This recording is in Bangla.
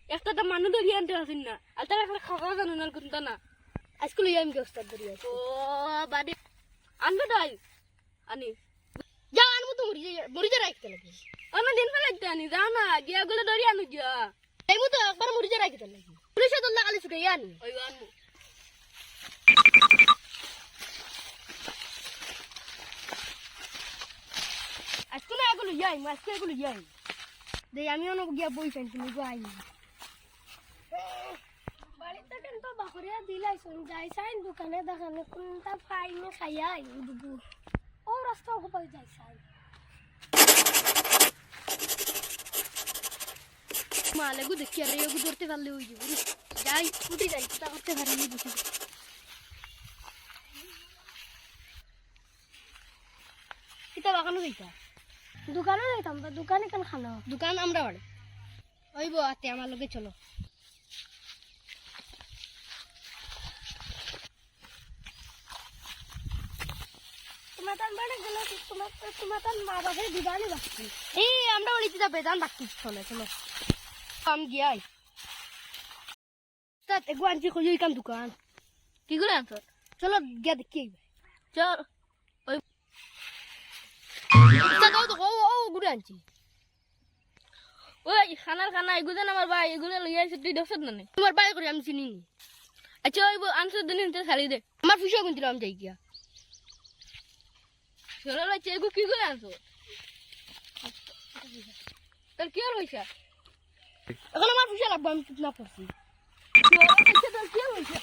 একটা তো মানুষ ধরিয়ে আনতে পারছেন না আর তারা একটা খাওয়া জানো না কোনটা না আজকে লই আমি ব্যবস্থা ধরিয়ে ও বাড়ি আনবে তাই আনি যাও আনবো তো মরিচা রাখতে লাগে অন্য দিন ফেলাইতে আনি যাও না গিয়া গুলো ধরিয়ে আনু গিয়া এইমু তো একবার মরিচা রাখতে লাগে পুলিশে তোর লাগালে ছুটে আনি ওই আনু আজকে না এগুলো যাই আজকে এগুলো যাই দেই আমি অনেক গিয়া বই ফেন তুমি গো আইনি বাড়িতে কিন্তু বাকরিয়া দিলাইছুন যাই সাইন দোকানে দেখানে কোনটা ফাইনে খাইয়া আইনি দুবু ও রাস্তা কোপাই যাই সাইন মালে গো দেখি আরে এগু ধরতে পারলে ওই যাব যাই উঠে যাই তা করতে পারিনি দেখি কিতা বাগানো যাইতা দোকানে যাইতাম তো দোকানে কেন খানো দোকান আমরা বাড়ি ওই বো আতে আমার লগে চলো তোমার তান বাড়ি গেল তোমার তান মা বাবার দিবানি বাকি এই আমরা বাড়িতে যাবে দান বাকি চলো চলো কাম গিয়াই তা এগো আনছি কই কাম দোকান কি করে আনছো চলো গিয়া দেখি চল ওই তা দাও তো ও গুড় আনছি ওই খানা এগুলো আমার ভাই এগুলো লইয়া আসে তুই দেখছ না তোমার বাই করে আমি চিনি আচ্ছা ওই আনছো দিন ছাড়ি দে আমার ফুসা কোন দিলাম যাই গিয়া চলো লাগছে এগু কি করে আনছো তোর কি আর হইছে এখন আমার ফুসা লাগবে আমি চুপ না পড়ছি তোর কি হইছে